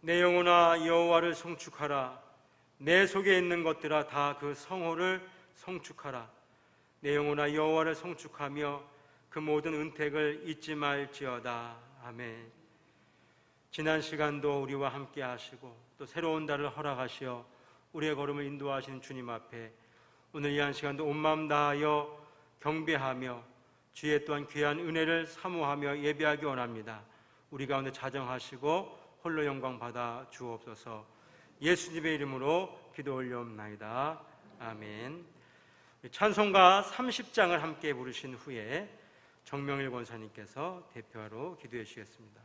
내 영혼아 여호와를 송축하라. 내 속에 있는 것들아 다 그 성호를 송축하라. 내 영혼아 여호와를 송축하며 그 모든 은택을 잊지 말지어다. 아멘. 지난 시간도 우리와 함께 하시고 또 새로운 달을 허락하시어 우리의 걸음을 인도하시는 주님 앞에 오늘 이 한 시간도 온 마음 다하여 경배하며 주의 또한 귀한 은혜를 사모하며 예배하기 원합니다. 우리 가운데 자정하시고 홀로 영광 받아 주옵소서. 예수님의 이름으로 기도 올려옵나이다. 아멘. 찬송가 30장을 함께 부르신 후에 정명일 권사님께서 대표하러 기도해 주시겠습니다.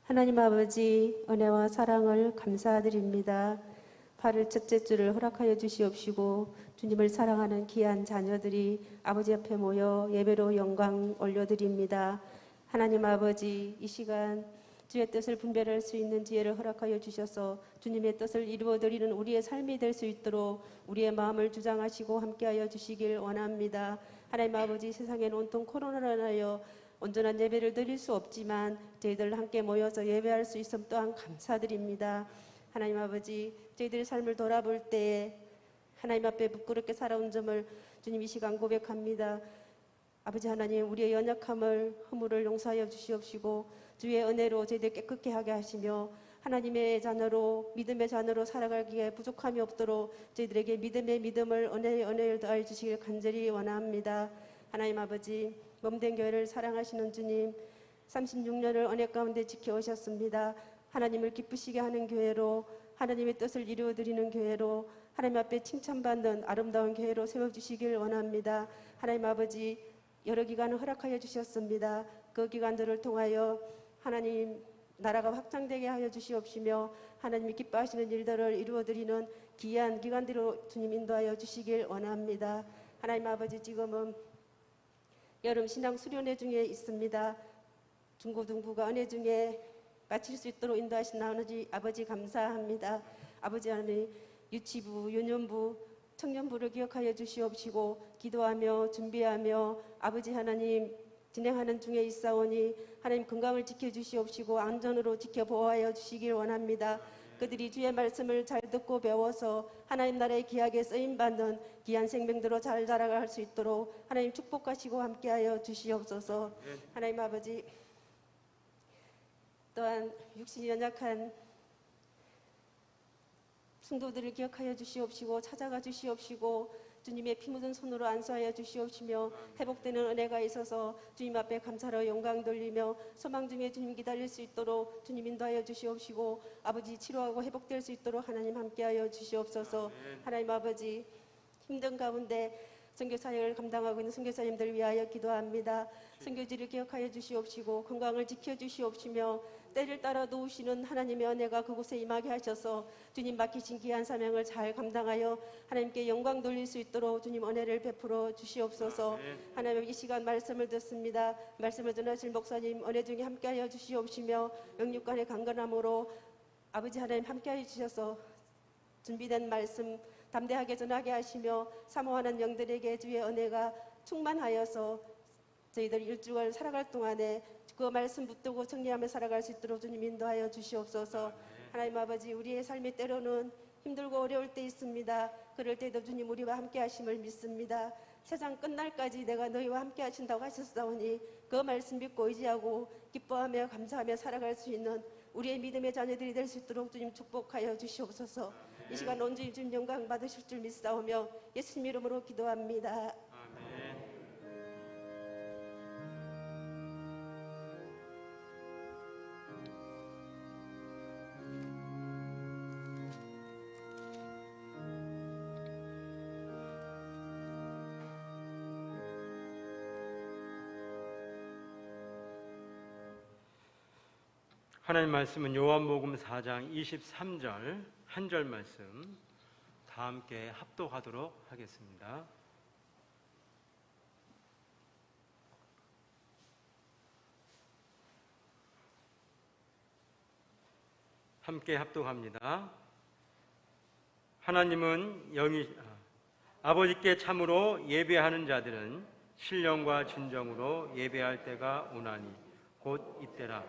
하나님 아버지, 은혜와 사랑을 감사드립니다. 8월 첫째 주를 허락하여 주시옵시고 주님을 사랑하는 귀한 자녀들이 아버지 앞에 모여 예배로 영광 올려드립니다. 하나님 아버지, 이 시간 주의 뜻을 분별할 수 있는 지혜를 허락하여 주셔서 주님의 뜻을 이루어드리는 우리의 삶이 될 수 있도록 우리의 마음을 주장하시고 함께하여 주시길 원합니다. 하나님 아버지, 세상에는 온통 코로나로 인하여 온전한 예배를 드릴 수 없지만 저희들 함께 모여서 예배할 수 있음 또한 감사드립니다. 하나님 아버지, 저희들의 삶을 돌아볼 때에 하나님 앞에 부끄럽게 살아온 점을 주님 이 시간 고백합니다. 아버지 하나님, 우리의 연약함을 허물을 용서하여 주시옵시고 주의 은혜로 저희들 깨끗게 하게 하시며 하나님의 자녀로 믿음의 자녀로 살아가기에 부족함이 없도록 저희들에게 믿음을 은혜를 더하여 주시길 간절히 원합니다. 하나님 아버지, 몸된 교회를 사랑하시는 주님, 36년을 언약 가운데 지켜오셨습니다. 하나님을 기쁘시게 하는 교회로, 하나님의 뜻을 이루어드리는 교회로, 하나님 앞에 칭찬받는 아름다운 교회로 세워주시길 원합니다. 하나님 아버지, 여러 기간을 허락하여 주셨습니다. 그 기간들을 통하여 하나님 나라가 확장되게 하여 주시옵시며 하나님이 기뻐하시는 일들을 이루어드리는 귀한 기간대로 주님 인도하여 주시길 원합니다. 하나님 아버지, 지금은 여름 신앙 수련회 중에 있습니다. 중고등부가 은혜 중에 마칠 수 있도록 인도하신 아버지 감사합니다. 아버지 하나님, 유치부, 유년부, 청년부를 기억하여 주시옵시고 기도하며 준비하며 아버지 하나님 진행하는 중에 있사오니 하나님 건강을 지켜주시옵시고 안전으로 지켜보호하여 주시길 원합니다. 그들이 주의 말씀을 잘 듣고 배워서 하나님 나라의 기약에 쓰임받는 귀한 생명대로 잘 자라갈 수 있도록 하나님 축복하시고 함께하여 주시옵소서. 하나님 아버지, 또한 육신이 연약한 성도들을 기억하여 주시옵시고 찾아가 주시옵시고 주님의 피 묻은 손으로 안수하여 주시옵시며 회복되는 은혜가 있어서 주님 앞에 감사로 영광 돌리며 소망 중에 주님 기다릴 수 있도록 주님 인도하여 주시옵시고 아버지 치료하고 회복될 수 있도록 하나님 함께하여 주시옵소서. 하나님 아버지, 힘든 가운데 선교사역을 감당하고 있는 선교사님들 위하여 기도합니다. 선교지를 기억하여 주시옵시고 건강을 지켜주시옵시며 때를 따라 도우시는 하나님의 은혜가 그곳에 임하게 하셔서 주님 맡기신 귀한 사명을 잘 감당하여 하나님께 영광 돌릴 수 있도록 주님 은혜를 베풀어 주시옵소서. 하나님, 이 시간 말씀을 듣습니다. 말씀을 전하실 목사님 은혜 중에 함께하여 주시옵시며 영육간의 강건함으로 아버지 하나님 함께하여 주셔서 준비된 말씀 담대하게 전하게 하시며 사모하는 영들에게 주의 은혜가 충만하여서 저희들 일주일 살아갈 동안에 그 말씀 붙들고 정리하며 살아갈 수 있도록 주님 인도하여 주시옵소서. 하나님 아버지, 우리의 삶이 때로는 힘들고 어려울 때 있습니다. 그럴 때도 주님 우리와 함께 하심을 믿습니다. 세상 끝날까지 내가 너희와 함께 하신다고 하셨사오니 그 말씀 믿고 의지하고 기뻐하며 감사하며 살아갈 수 있는 우리의 믿음의 자녀들이 될 수 있도록 주님 축복하여 주시옵소서. 이 시간 온전히 주님 영광 받으실 줄 믿사오며 예수님 이름으로 기도합니다. 하나님 말씀은 요한복음 4장 23절 한 절 말씀 다 함께 합독하도록 하겠습니다. 함께 합독합니다. 하나님은 아버지께 참으로 예배하는 자들은 신령과 진정으로 예배할 때가 오나니 곧 이때라.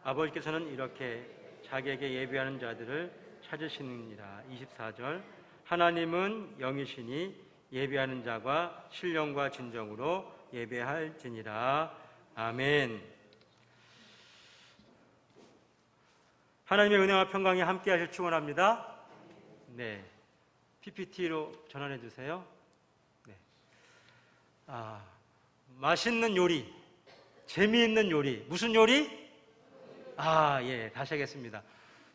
아버지께서는 이렇게 자기에게 예배하는 자들을 찾으시느니라. 24절 하나님은 영이시니 예배하는 자가 신령과 진정으로 예배할지니라. 아멘. 하나님의 은혜와 평강이 함께 하실 축원합니다. 네, PPT로 전환해 주세요. 네. 맛있는 요리, 재미있는 요리. 무슨 요리? 예, 다시 하겠습니다.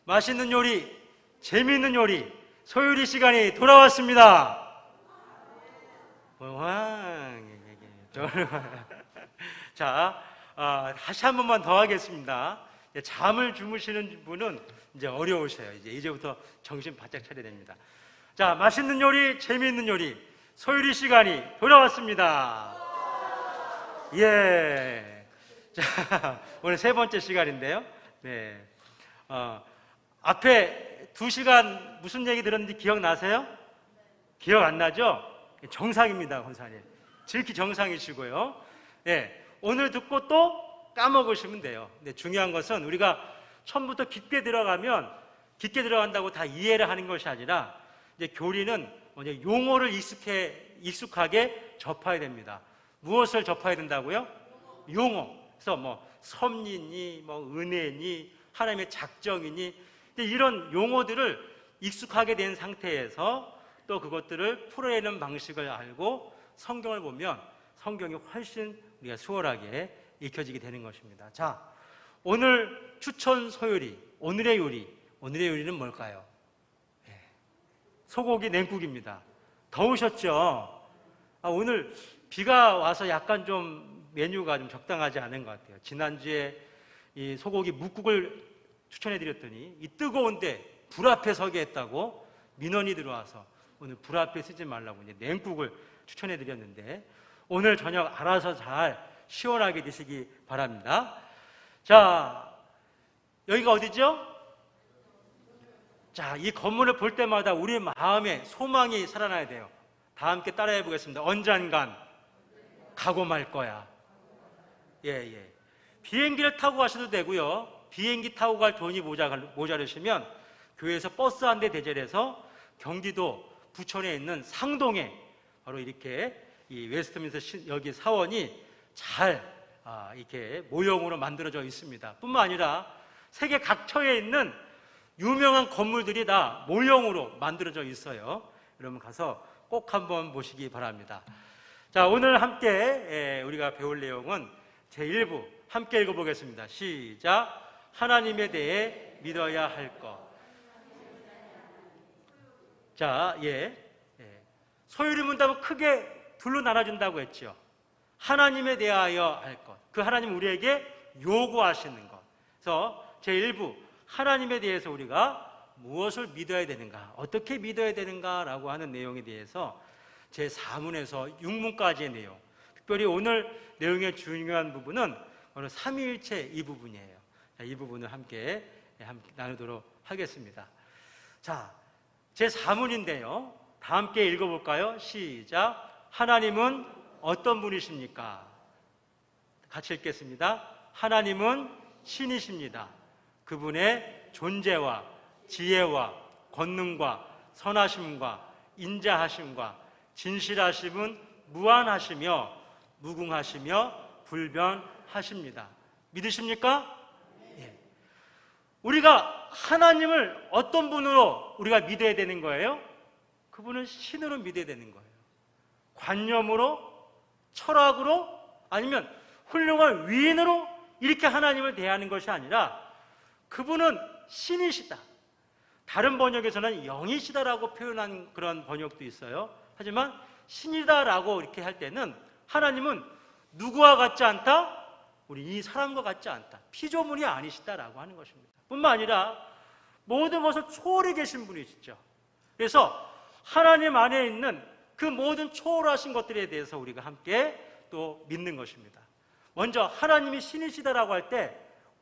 맛있는 요리, 재미있는 요리, 소요리 시간이 돌아왔습니다. 자, 다시 한 번만 더 하겠습니다. 잠을 주무시는 분은 이제 어려우셔요. 이제부터 정신 바짝 차려야 됩니다. 자, 맛있는 요리, 재미있는 요리, 소요리 시간이 돌아왔습니다. 예. 자, 오늘 세 번째 시간인데요. 네. 앞에 2시간 무슨 얘기 들었는지 기억나세요? 기억 안 나죠? 정상입니다, 권사님. 지극히 정상이시고요. 네. 오늘 듣고 또 까먹으시면 돼요. 근데 중요한 것은 우리가 처음부터 깊게 들어간다고 다 이해를 하는 것이 아니라 이제 교리는 용어를 익숙하게 접해야 됩니다. 무엇을 접해야 된다고요? 용어. 그래서 섭리니, 은혜니, 하나님의 작정이니, 이런 용어들을 익숙하게 된 상태에서 또 그것들을 풀어내는 방식을 알고 성경을 보면 성경이 훨씬 우리가 수월하게 익혀지게 되는 것입니다. 자, 오늘 추천 소요리, 오늘의 요리는 뭘까요? 소고기 냉국입니다. 더우셨죠? 오늘 비가 와서 약간 좀 메뉴가 좀 적당하지 않은 것 같아요. 지난주에 이 소고기 묵국을 추천해 드렸더니 이 뜨거운데 불 앞에 서게 했다고 민원이 들어와서 오늘 불 앞에 쓰지 말라고 이제 냉국을 추천해 드렸는데 오늘 저녁 알아서 잘 시원하게 드시기 바랍니다. 자, 여기가 어디죠? 자, 이 건물을 볼 때마다 우리 마음에 소망이 살아나야 돼요. 다 함께 따라해 보겠습니다. 언젠간 가고 말 거야. 예. 비행기를 타고 가셔도 되고요. 비행기 타고 갈 돈이 모자르시면 교회에서 버스 한 대 대절해서 경기도 부천에 있는 상동에 바로 이렇게 이 웨스트민스터 여기 사원이 잘 이렇게 모형으로 만들어져 있습니다. 뿐만 아니라 세계 각처에 있는 유명한 건물들이 다 모형으로 만들어져 있어요. 여러분 가서 꼭 한번 보시기 바랍니다. 자, 오늘 함께 우리가 배울 내용은 제1부 함께 읽어보겠습니다. 시작. 하나님에 대해 믿어야 할 것. 자, 소유리 문답은 크게 둘로 나눠준다고 했죠. 하나님에 대하여 할 것. 그 하나님 우리에게 요구하시는 것. 그래서 제1부 하나님에 대해서 우리가 무엇을 믿어야 되는가, 어떻게 믿어야 되는가라고 하는 내용에 대해서 제4문에서 6문까지의 내용, 특별히 오늘 내용의 중요한 부분은 바로 삼위일체 이 부분이에요. 자, 이 부분을 함께 나누도록 하겠습니다. 자, 제4문인데요. 다 함께 읽어볼까요? 시작. 하나님은 어떤 분이십니까? 같이 읽겠습니다. 하나님은 신이십니다. 그분의 존재와 지혜와 권능과 선하심과 인자하심과 진실하심은 무한하시며 무궁하시며 불변하십니다. 믿으십니까? 예. 우리가 하나님을 어떤 분으로 우리가 믿어야 되는 거예요? 그분은 신으로 믿어야 되는 거예요. 관념으로, 철학으로, 아니면 훌륭한 위인으로 이렇게 하나님을 대하는 것이 아니라 그분은 신이시다. 다른 번역에서는 영이시다라고 표현한 그런 번역도 있어요. 하지만 신이다라고 이렇게 할 때는 하나님은 누구와 같지 않다? 우리 이 사람과 같지 않다. 피조물이 아니시다라고 하는 것입니다. 뿐만 아니라 모든 것을 초월해 계신 분이시죠. 그래서 하나님 안에 있는 그 모든 초월하신 것들에 대해서 우리가 함께 또 믿는 것입니다. 먼저 하나님이 신이시다라고 할 때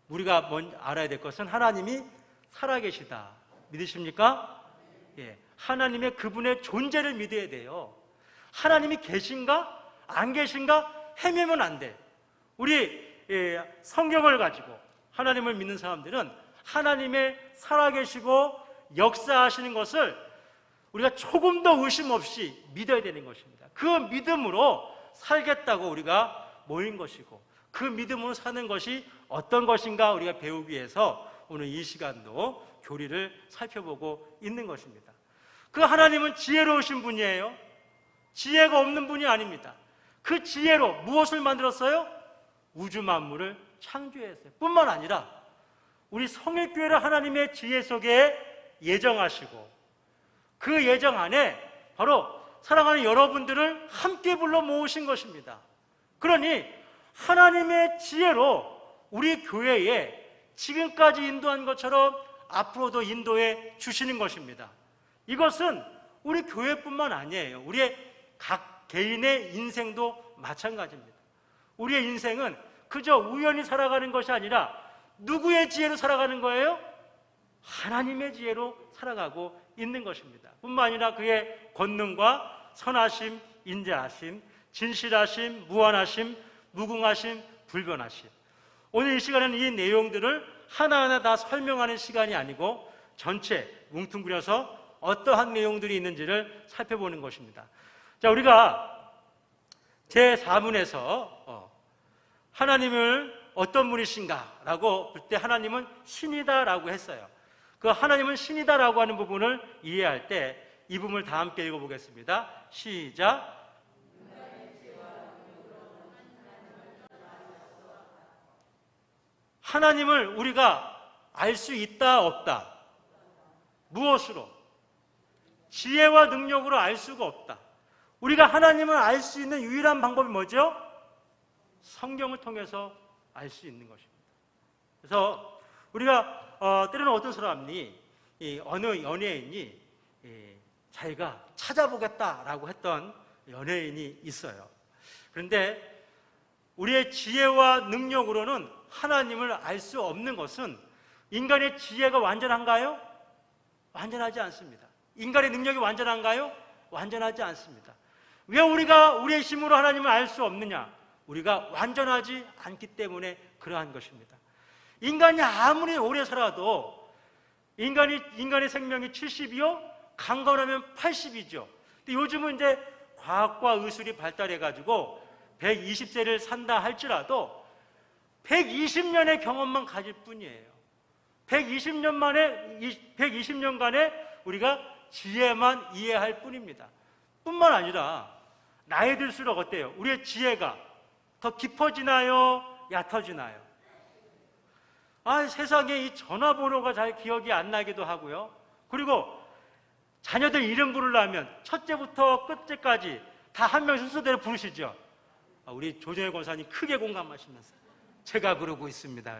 우리가 먼저 알아야 될 것은 하나님이 살아계시다. 믿으십니까? 예, 하나님의 그분의 존재를 믿어야 돼요. 하나님이 계신가? 안 계신가? 헤매면 안 돼. 우리 성경을 가지고 하나님을 믿는 사람들은 하나님의 살아계시고 역사하시는 것을 우리가 조금 더 의심 없이 믿어야 되는 것입니다. 그 믿음으로 살겠다고 우리가 모인 것이고 그 믿음으로 사는 것이 어떤 것인가 우리가 배우기 위해서 오늘 이 시간도 교리를 살펴보고 있는 것입니다. 그 하나님은 지혜로우신 분이에요. 지혜가 없는 분이 아닙니다. 그 지혜로 무엇을 만들었어요? 우주 만물을 창조했어요. 뿐만 아니라 우리 성일교회를 하나님의 지혜 속에 예정하시고 그 예정 안에 바로 사랑하는 여러분들을 함께 불러 모으신 것입니다. 그러니 하나님의 지혜로 우리 교회에 지금까지 인도한 것처럼 앞으로도 인도해 주시는 것입니다. 이것은 우리 교회뿐만 아니에요. 우리의 각 개인의 인생도 마찬가지입니다. 우리의 인생은 그저 우연히 살아가는 것이 아니라 누구의 지혜로 살아가는 거예요? 하나님의 지혜로 살아가고 있는 것입니다. 뿐만 아니라 그의 권능과 선하심, 인자하심, 진실하심, 무한하심, 무궁하심, 불변하심. 오늘 이 시간에는 이 내용들을 하나하나 다 설명하는 시간이 아니고 전체 뭉뚱그려서 어떠한 내용들이 있는지를 살펴보는 것입니다. 자, 우리가 제4문에서 하나님을 어떤 분이신가라고 볼 때 하나님은 신이다라고 했어요. 그 하나님은 신이다라고 하는 부분을 이해할 때 이 부분을 다 함께 읽어보겠습니다. 시작. 하나님을 우리가 알 수 있다, 없다? 무엇으로? 지혜와 능력으로 알 수가 없다. 우리가 하나님을 알 수 있는 유일한 방법이 뭐죠? 성경을 통해서 알 수 있는 것입니다. 그래서 우리가 때로는 어떤 사람이 어느 연예인이 자기가 찾아보겠다라고 했던 연예인이 있어요. 그런데 우리의 지혜와 능력으로는 하나님을 알 수 없는 것은 인간의 지혜가 완전한가요? 완전하지 않습니다. 인간의 능력이 완전한가요? 완전하지 않습니다. 왜 우리가 우리의 힘으로 하나님을 알 수 없느냐? 우리가 완전하지 않기 때문에 그러한 것입니다. 인간이 아무리 오래 살아도 인간의 생명이 70이요? 강건하면 80이죠. 근데 요즘은 이제 과학과 의술이 발달해가지고 120세를 산다 할지라도 120년의 경험만 가질 뿐이에요. 120년간의 우리가 지혜만 이해할 뿐입니다. 뿐만 아니라 나이 들수록 어때요? 우리의 지혜가 더 깊어지나요? 얕아지나요? 세상에 이 전화번호가 잘 기억이 안 나기도 하고요. 그리고 자녀들 이름 부르려면 첫째부터 끝째까지 다 한 명 순서대로 부르시죠. 우리 조정혜 권사님 크게 공감하시면서 제가 그러고 있습니다.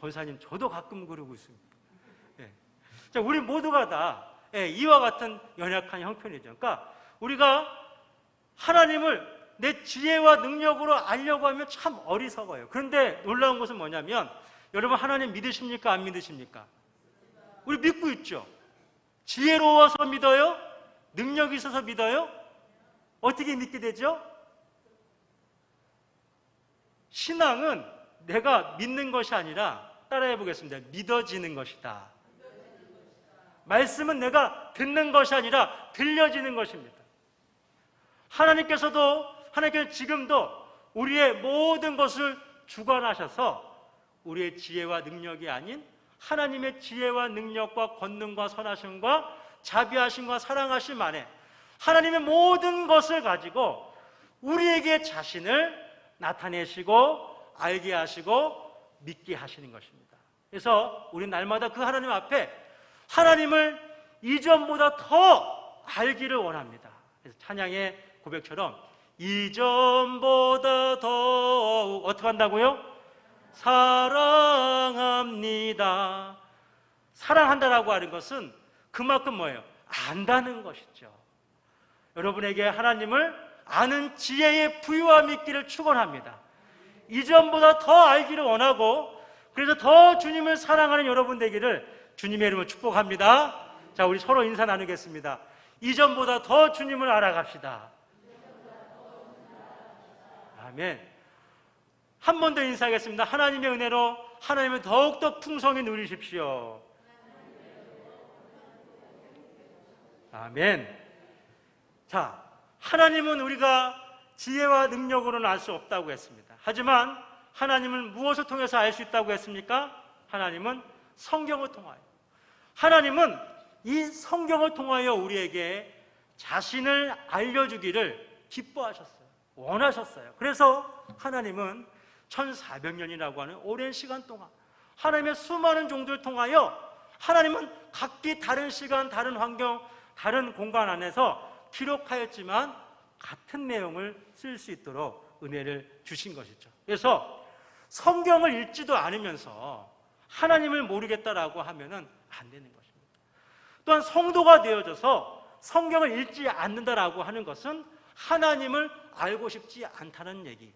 권사님 저도 가끔 그러고 있습니다. 자, 우리 모두가 다 이와 같은 연약한 형편이죠. 그러니까 우리가 하나님을 내 지혜와 능력으로 알려고 하면 참 어리석어요. 그런데 놀라운 것은 뭐냐면 여러분 하나님 믿으십니까? 안 믿으십니까? 우리 믿고 있죠. 지혜로워서 믿어요? 능력이 있어서 믿어요? 어떻게 믿게 되죠? 신앙은 내가 믿는 것이 아니라 따라해 보겠습니다. 믿어지는 것이다. 말씀은 내가 듣는 것이 아니라 들려지는 것입니다. 하나님께서 지금도 우리의 모든 것을 주관하셔서 우리의 지혜와 능력이 아닌 하나님의 지혜와 능력과 권능과 선하심과 자비하심과 사랑하심 안에 하나님의 모든 것을 가지고 우리에게 자신을 나타내시고 알게 하시고 믿게 하시는 것입니다. 그래서 우리 날마다 그 하나님 앞에 하나님을 이전보다 더 알기를 원합니다. 그래서 찬양의 고백처럼 이전보다 더욱 어떻게 한다고요? 사랑합니다. 사랑한다라고 하는 것은 그만큼 뭐예요? 안다는 것이죠. 여러분에게 하나님을 아는 지혜의 부유함 있기를 축원합니다. 이전보다 더 알기를 원하고 그래서 더 주님을 사랑하는 여러분 되기를 주님의 이름으로 축복합니다. 자, 우리 서로 인사 나누겠습니다. 이전보다 더 주님을 알아갑시다. 아멘. 한 번 더 인사하겠습니다. 하나님의 은혜로 하나님을 더욱더 풍성히 누리십시오. 아멘. 자, 하나님은 우리가 지혜와 능력으로는 알 수 없다고 했습니다. 하지만 하나님은 무엇을 통해서 알 수 있다고 했습니까? 하나님은 성경을 통하여. 하나님은 이 성경을 통하여 우리에게 자신을 알려주기를 기뻐하셨어요. 원하셨어요. 그래서 하나님은 1400년이라고 하는 오랜 시간 동안 하나님의 수많은 종들을 통하여 하나님은 각기 다른 시간, 다른 환경, 다른 공간 안에서 기록하였지만 같은 내용을 쓸 수 있도록 은혜를 주신 것이죠. 그래서 성경을 읽지도 않으면서 하나님을 모르겠다라고 하면은 안 되는 것입니다. 또한 성도가 되어져서 성경을 읽지 않는다라고 하는 것은 하나님을 알고 싶지 않다는 얘기,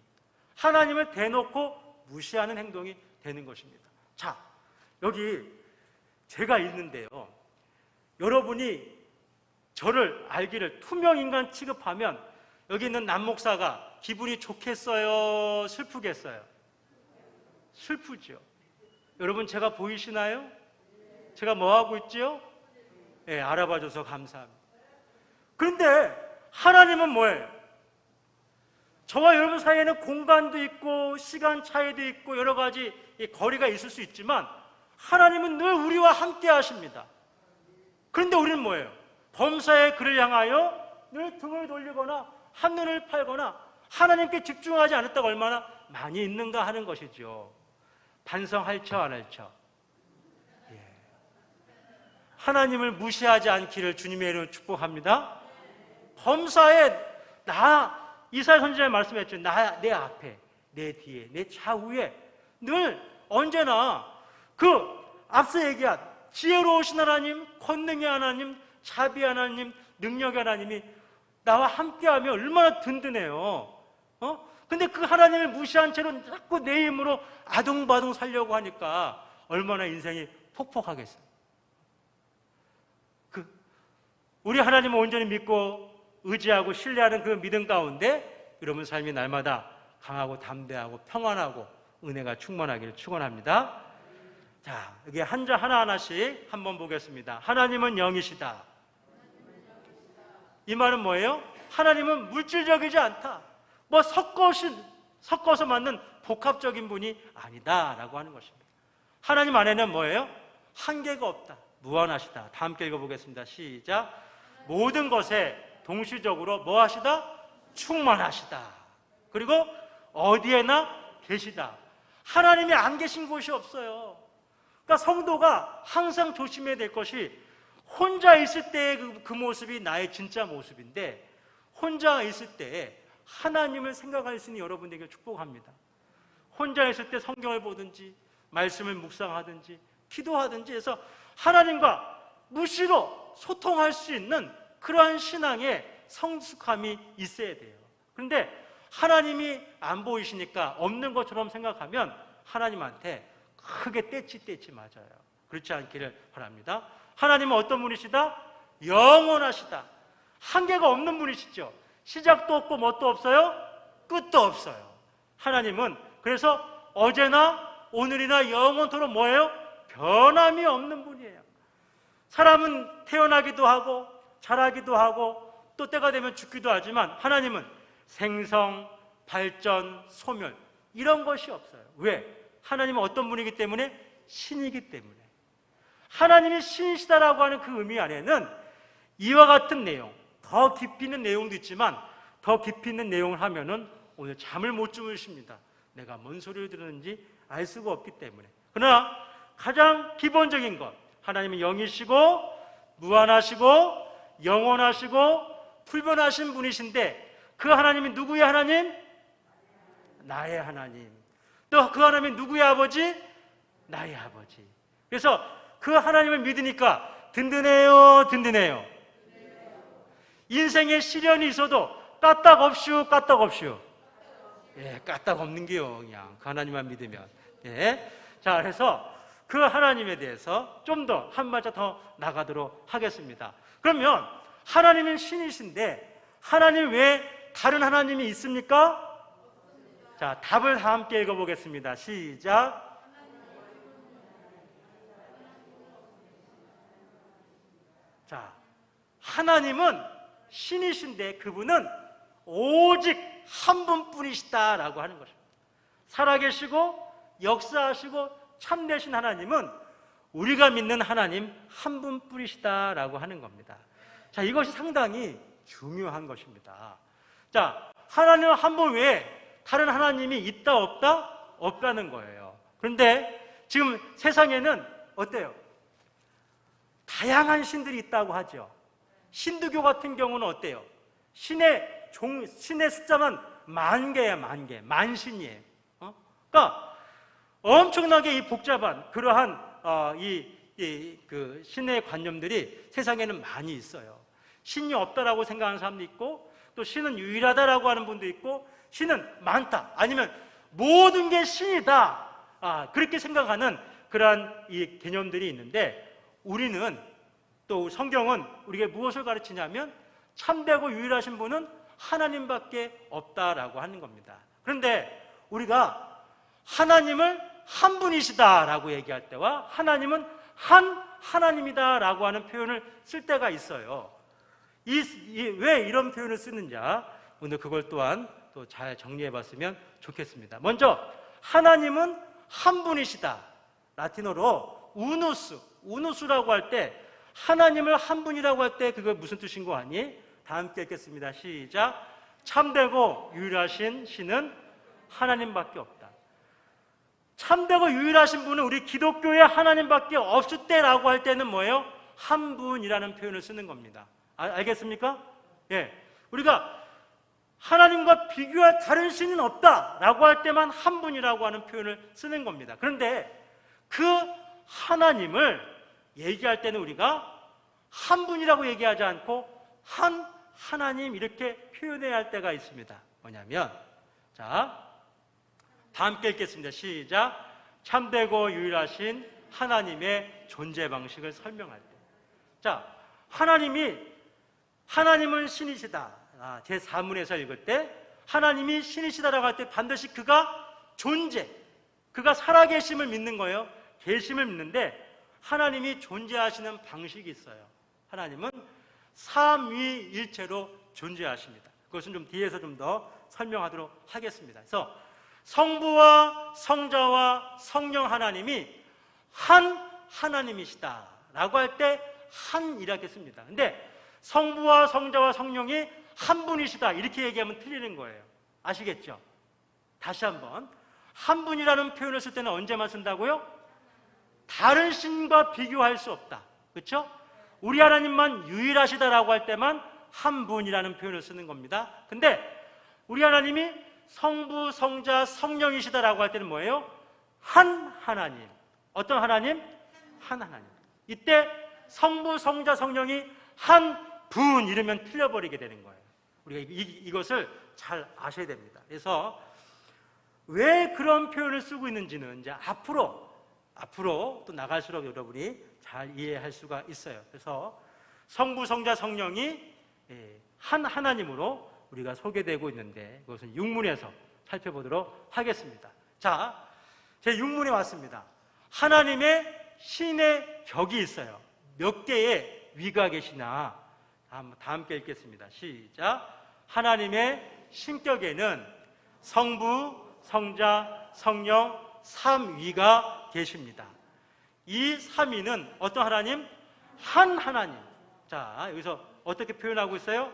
하나님을 대놓고 무시하는 행동이 되는 것입니다. 자, 여기 제가 있는데요, 여러분이 저를 알기를 투명인간 취급하면 여기 있는 남목사가 기분이 좋겠어요? 슬프겠어요? 슬프죠. 여러분 제가 보이시나요? 제가 뭐하고 있지요? 네, 알아봐줘서 감사합니다. 그런데 하나님은 뭐예요? 저와 여러분 사이에는 공간도 있고 시간 차이도 있고 여러 가지 거리가 있을 수 있지만 하나님은 늘 우리와 함께 하십니다. 그런데 우리는 뭐예요? 범사의 그를 향하여 늘 등을 돌리거나 한눈을 팔거나 하나님께 집중하지 않았다가 얼마나 많이 있는가 하는 것이죠. 반성할 처 안 할 처? 하나님을 무시하지 않기를 주님의 이름으로 축복합니다. 범사에 이사야 선지자의 말씀했죠. 내 앞에, 내 뒤에, 내 좌우에 늘 언제나 그 앞서 얘기한 지혜로우신 하나님, 권능의 하나님, 자비의 하나님, 능력의 하나님이 나와 함께하면 얼마나 든든해요. 근데 그 하나님을 무시한 채로 자꾸 내 힘으로 아둥바둥 살려고 하니까 얼마나 인생이 폭폭하겠어요. 우리 하나님을 온전히 믿고 의지하고 신뢰하는 그 믿음 가운데 여러분 삶이 날마다 강하고 담대하고 평안하고 은혜가 충만하기를 축원합니다. 자, 여기 한자 하나하나씩 한번 보겠습니다. 하나님은 영이시다. 이 말은 뭐예요? 하나님은 물질적이지 않다. 뭐 섞어서 만든 복합적인 분이 아니다라고 하는 것입니다. 하나님 안에는 뭐예요? 한계가 없다. 무한하시다. 다 함께 읽어보겠습니다. 시작. 모든 것에 동시적으로 뭐 하시다? 충만하시다. 그리고 어디에나 계시다. 하나님이 안 계신 곳이 없어요. 그러니까 성도가 항상 조심해야 될 것이 혼자 있을 때의 그 모습이 나의 진짜 모습인데 혼자 있을 때에 하나님을 생각할 수 있는 여러분에게 축복합니다. 혼자 있을 때 성경을 보든지 말씀을 묵상하든지 기도하든지 해서 하나님과 무시로 소통할 수 있는 그러한 신앙의 성숙함이 있어야 돼요. 그런데 하나님이 안 보이시니까 없는 것처럼 생각하면 하나님한테 크게 떼치 맞아요. 그렇지 않기를 바랍니다. 하나님은 어떤 분이시다? 영원하시다. 한계가 없는 분이시죠. 시작도 없고 뭣도 없어요? 끝도 없어요. 하나님은 그래서 어제나 오늘이나 영원토록 뭐예요? 변함이 없는 분이에요. 사람은 태어나기도 하고 자라기도 하고 또 때가 되면 죽기도 하지만 하나님은 생성, 발전, 소멸 이런 것이 없어요. 왜? 하나님은 어떤 분이기 때문에? 신이기 때문에. 하나님이 신이시다라고 하는 그 의미 안에는 이와 같은 내용, 더 깊이 있는 내용도 있지만 더 깊이 있는 내용을 하면은 오늘 잠을 못 주무십니다. 내가 뭔 소리를 들었는지 알 수가 없기 때문에. 그러나 가장 기본적인 것, 하나님은 영이시고 무한하시고 영원하시고 불변하신 분이신데 그 하나님이 누구의 하나님? 나의 하나님. 또 그 하나님이 누구의 아버지? 나의 아버지. 그래서 그 하나님을 믿으니까 든든해요, 든든해요. 인생에 시련이 있어도 까딱없슈, 까딱없슈. 예, 까딱 없는 게요. 그냥 그 하나님만 믿으면. 예. 자, 그래서 그 하나님에 대해서 좀 더 한 발짝 더 나가도록 하겠습니다. 그러면 하나님은 신이신데 하나님 외에 다른 하나님이 있습니까? 자, 답을 다 함께 읽어보겠습니다. 시작. 자, 하나님은 신이신데 그분은 오직 한 분뿐이시다라고 하는 것입니다. 살아계시고 역사하시고 참되신 하나님은 우리가 믿는 하나님 한 분뿐이시다라고 하는 겁니다. 자, 이것이 상당히 중요한 것입니다. 자, 하나님 한 분 외에 다른 하나님이 있다 없다? 없다는 거예요. 그런데 지금 세상에는 어때요? 다양한 신들이 있다고 하죠. 힌두교 같은 경우는 어때요? 신의 숫자만 10,000개야, 10,000개. 만신이에요. 그러니까 엄청나게 이 복잡한 그러한 그 신의 관념들이 세상에는 많이 있어요. 신이 없다라고 생각하는 사람도 있고 또 신은 유일하다라고 하는 분도 있고 신은 많다 아니면 모든 게 신이다 그렇게 생각하는 그러한 이 개념들이 있는데 우리는 또 성경은 우리에게 무엇을 가르치냐면 참되고 유일하신 분은 하나님밖에 없다라고 하는 겁니다. 그런데 우리가 하나님을 한 분이시다라고 얘기할 때와 하나님은 한 하나님이다라고 하는 표현을 쓸 때가 있어요. 왜 이런 표현을 쓰는지 오늘 그걸 또한 또 잘 정리해 봤으면 좋겠습니다. 먼저 하나님은 한 분이시다. 라틴어로 우누스라고 할 때 하나님을 한 분이라고 할 때 그거 무슨 뜻인 거 아니? 다 함께 읽겠습니다. 시작. 참되고 유일하신 신은 하나님밖에 없다. 참되고 유일하신 분은 우리 기독교의 하나님밖에 없을 때라고 할 때는 뭐예요? 한 분이라는 표현을 쓰는 겁니다. 알겠습니까? 예. 우리가 하나님과 비교할 다른 신은 없다라고 할 때만 한 분이라고 하는 표현을 쓰는 겁니다. 그런데 그 하나님을 얘기할 때는 우리가 한 분이라고 얘기하지 않고 한 하나님 이렇게 표현해야 할 때가 있습니다. 뭐냐면, 자, 다 함께 읽겠습니다. 시작. 참되고 유일하신 하나님의 존재 방식을 설명할 때. 자, 하나님은 신이시다. 제 사문에서 읽을 때 하나님이 신이시다라고 할 때 반드시 그가 그가 살아계심을 믿는 거예요. 계심을 믿는데 하나님이 존재하시는 방식이 있어요. 하나님은 삼위일체로 존재하십니다. 그것은 좀 뒤에서 좀 더 설명하도록 하겠습니다. 그래서 성부와 성자와 성령 하나님이 한 하나님이시다라고 할 때 한이라고 했습니다. 근데 성부와 성자와 성령이 한 분이시다 이렇게 얘기하면 틀리는 거예요. 아시겠죠? 다시 한번, 한 분이라는 표현을 쓸 때는 언제만 쓴다고요? 다른 신과 비교할 수 없다. 그렇죠? 우리 하나님만 유일하시다라고 할 때만 한 분이라는 표현을 쓰는 겁니다. 근데 우리 하나님이 성부, 성자, 성령이시다라고 할 때는 뭐예요? 한 하나님. 어떤 하나님? 한 하나님. 이때 성부, 성자, 성령이 한 분 이러면 틀려버리게 되는 거예요. 우리가 이것을 잘 아셔야 됩니다. 그래서 왜 그런 표현을 쓰고 있는지는 이제 앞으로 또 나갈수록 여러분이 잘 이해할 수가 있어요. 그래서 성부, 성자, 성령이 한 하나님으로 우리가 소개되고 있는데 그것은 육문에서 살펴보도록 하겠습니다. 자, 제 육문에 왔습니다. 하나님의 신의 격이 있어요. 몇 개의 위가 계시나 다 함께 읽겠습니다. 시작. 하나님의 신격에는 성부, 성자, 성령 삼위가 계십니다. 이 삼위는 어떤 하나님? 한 하나님. 자, 여기서 어떻게 표현하고 있어요?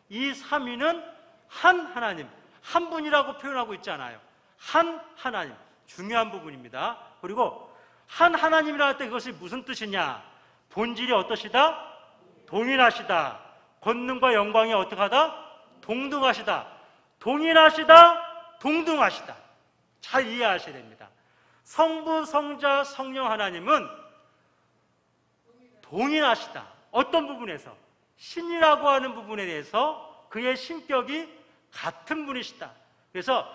이 삼위는 한 하나님, 한 분이라고 표현하고 있잖아요. 한 하나님, 중요한 부분입니다. 그리고 한 하나님이라 할 때 그것이 무슨 뜻이냐? 본질이 어떠시다? 동일하시다. 권능과 영광이 어떻게 하다? 동등하시다. 동일하시다. 동등하시다. 잘 이해하셔야 됩니다. 성부, 성자, 성령 하나님은 동일하시다. 어떤 부분에서? 신이라고 하는 부분에 대해서 그의 신격이 같은 분이시다. 그래서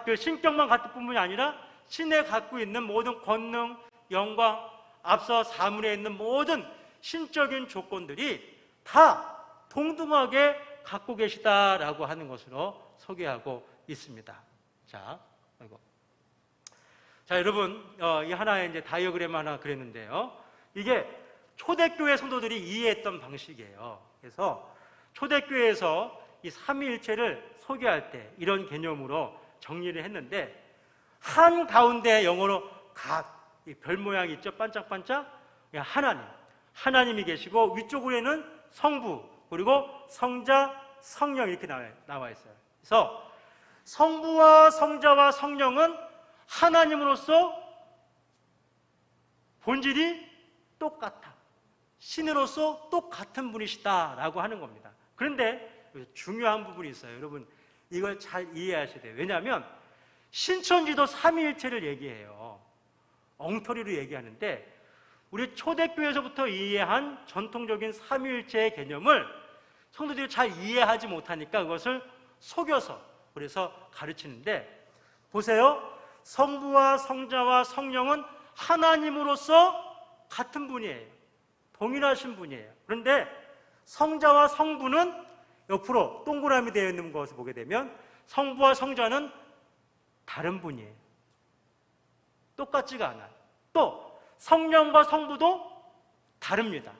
그 신격만 같은 뿐만이 아니라 신에 갖고 있는 모든 권능, 영광, 앞서 사문에 있는 모든 신적인 조건들이 다 동등하게 갖고 계시다라고 하는 것으로 소개하고 있습니다. 자, 여러분, 이 하나의 이제 다이어그램 하나 그렸는데요. 이게 초대교회 성도들이 이해했던 방식이에요. 그래서 초대교회에서 이 삼위일체를 소개할 때 이런 개념으로 정리를 했는데 한 가운데 영어로 이 별 모양이 있죠? 반짝반짝. 하나님이 계시고 위쪽으로는 성부 그리고 성자, 성령 이렇게 나와 있어요. 그래서 성부와 성자와 성령은 하나님으로서 본질이 똑같아. 신으로서 똑같은 분이시다라고 하는 겁니다. 그런데 중요한 부분이 있어요. 여러분 이걸 잘 이해하셔야 돼요. 왜냐하면 신천지도 삼위일체를 얘기해요. 엉터리로 얘기하는데 우리 초대교회에서부터 이해한 전통적인 삼위일체의 개념을 성도들이 잘 이해하지 못하니까 그것을 속여서 그래서 가르치는데 보세요. 성부와 성자와 성령은 하나님으로서 같은 분이에요. 동일하신 분이에요. 그런데 성자와 성부는 옆으로 동그라미 되어 있는 것을 보게 되면 성부와 성자는 다른 분이에요. 똑같지가 않아요. 또 성령과 성부도 다릅니다.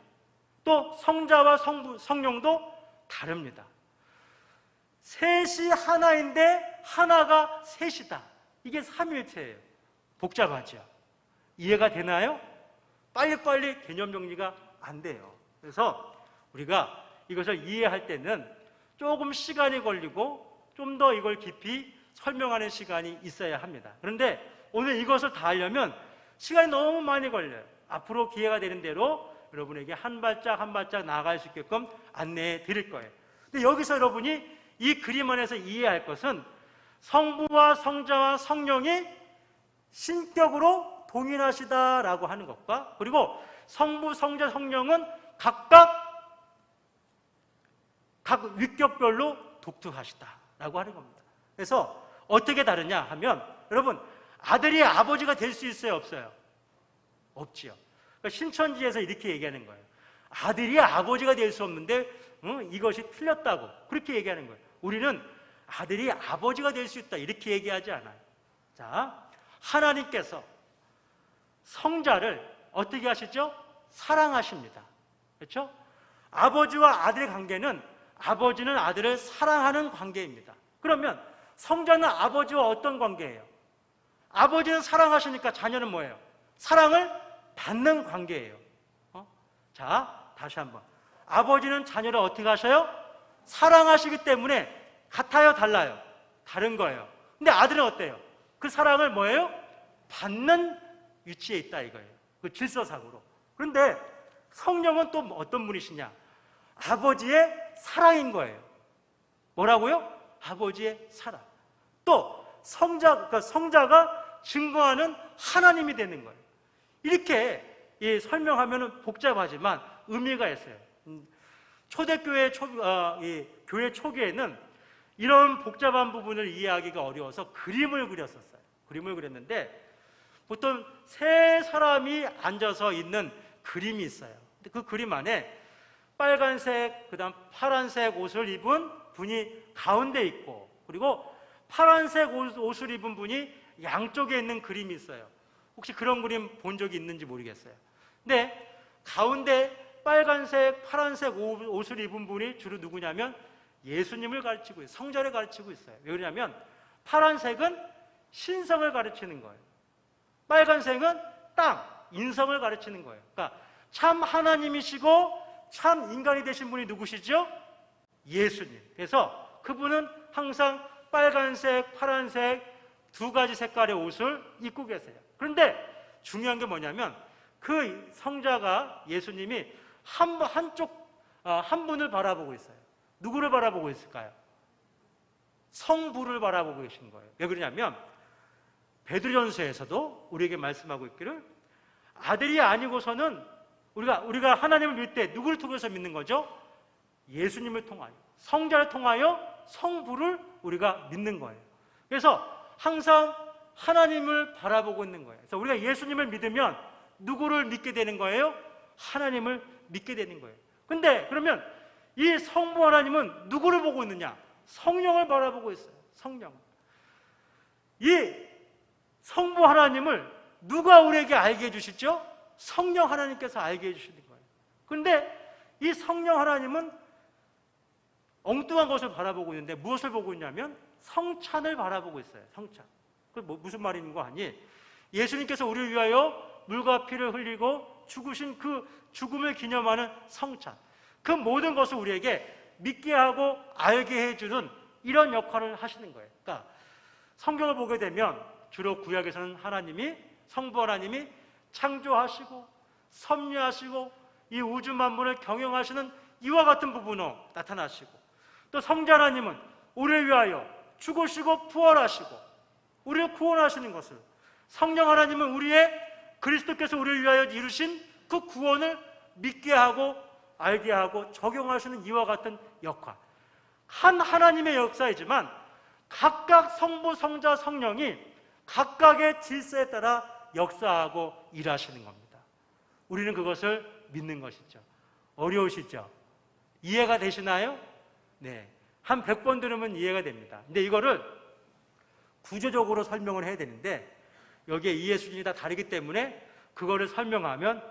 또 성자와 성령도 다릅니다. 셋이 하나인데 하나가 셋이다. 이게 삼위일체예요. 복잡하죠? 이해가 되나요? 빨리빨리 개념 정리가 안 돼요. 그래서 우리가 이것을 이해할 때는 조금 시간이 걸리고 좀 더 이걸 깊이 설명하는 시간이 있어야 합니다. 그런데 오늘 이것을 다 하려면 시간이 너무 많이 걸려요. 앞으로 기회가 되는 대로 여러분에게 한 발짝 한 발짝 나아갈 수 있게끔 안내해 드릴 거예요. 근데 여기서 여러분이 이 그림 안에서 이해할 것은 성부와 성자와 성령이 신격으로 동일하시다라고 하는 것과, 그리고 성부, 성자, 성령은 각각 각 위격별로 독특하시다라고 하는 겁니다. 그래서 어떻게 다르냐 하면, 여러분, 아들이 아버지가 될 수 있어요, 없어요? 없지요. 그러니까 신천지에서 이렇게 얘기하는 거예요. 아들이 아버지가 될 수 없는데 이것이 틀렸다고 그렇게 얘기하는 거예요. 우리는 아들이 아버지가 될 수 있다 이렇게 얘기하지 않아요. 자, 하나님께서 성자를 어떻게 하시죠? 사랑하십니다. 그렇죠? 아버지와 아들의 관계는 아버지는 아들을 사랑하는 관계입니다. 그러면 성자는 아버지와 어떤 관계예요? 아버지는 사랑하시니까 자녀는 뭐예요? 사랑을 받는 관계예요. 자, 다시 한번. 아버지는 자녀를 어떻게 하셔요? 사랑하시기 때문에 같아요, 달라요? 다른 거예요. 근데 아들은 어때요? 그 사랑을 뭐예요? 받는 위치에 있다 이거예요. 그 질서상으로. 그런데 성령은 또 어떤 분이시냐? 아버지의 사랑인 거예요. 뭐라고요? 아버지의 사랑. 또 성자가 증거하는 하나님이 되는 거예요. 이렇게 설명하면 복잡하지만 의미가 있어요. 초대교회 교회 초기에는 이런 복잡한 부분을 이해하기가 어려워서 그림을 그렸었어요. 그림을 그렸는데 보통 세 사람이 앉아서 있는 그림이 있어요. 근데 그 그림 안에 빨간색, 그다음 파란색 옷을 입은 분이 가운데 있고, 그리고 파란색 옷을 입은 분이 양쪽에 있는 그림이 있어요. 혹시 그런 그림 본 적이 있는지 모르겠어요. 근데 가운데 빨간색, 파란색 옷을 입은 분이 주로 누구냐면 예수님을 가르치고 있어요. 성자를 가르치고 있어요. 왜 그러냐면 파란색은 신성을 가르치는 거예요. 빨간색은 땅, 인성을 가르치는 거예요. 그러니까 참 하나님이시고 참 인간이 되신 분이 누구시죠? 예수님. 그래서 그분은 항상 빨간색, 파란색 두 가지 색깔의 옷을 입고 계세요. 그런데 중요한 게 뭐냐면 그 성자가 예수님이 한 분을 바라보고 있어요. 누구를 바라보고 있을까요? 성부를 바라보고 계신 거예요. 왜 그러냐면 베드로전서에서도 우리에게 말씀하고 있기를 아들이 아니고서는 우리가 하나님을 믿을 때 누구를 통해서 믿는 거죠? 예수님을 통하여, 성자를 통하여 성부를 우리가 믿는 거예요. 그래서 항상 하나님을 바라보고 있는 거예요. 그래서 우리가 예수님을 믿으면 누구를 믿게 되는 거예요? 하나님을 믿게 되는 거예요. 근데 그러면 이 성부 하나님은 누구를 보고 있느냐? 성령을 바라보고 있어요. 성령. 이 성부 하나님을 누가 우리에게 알게 해주시죠? 성령 하나님께서 알게 해주시는 거예요. 그런데 이 성령 하나님은 엉뚱한 것을 바라보고 있는데 무엇을 보고 있냐면 성찬을 바라보고 있어요. 성찬. 그 무슨 말인 거 아니? 예수님께서 우리를 위하여 물과 피를 흘리고 죽으신 그 죽음을 기념하는 성찬. 그 모든 것을 우리에게 믿게 하고 알게 해주는 이런 역할을 하시는 거예요. 그러니까 성경을 보게 되면 주로 구약에서는 성부 하나님이 창조하시고 섭리하시고 이 우주 만물을 경영하시는 이와 같은 부분으로 나타나시고, 또 성자 하나님은 우리를 위하여 죽으시고 부활하시고 우리를 구원하시는 것을, 성령 하나님은 그리스도께서 우리를 위하여 이루신 그 구원을 믿게 하고 알게 하고 적용하시는 이와 같은 역할, 한 하나님의 역사이지만 각각 성부, 성자, 성령이 각각의 질서에 따라 역사하고 일하시는 겁니다. 우리는 그것을 믿는 것이죠. 어려우시죠? 이해가 되시나요? 네, 한 100번 들으면 이해가 됩니다. 근데 이거를 구조적으로 설명을 해야 되는데 여기에 이해 수준이 다 다르기 때문에 그거를 설명하면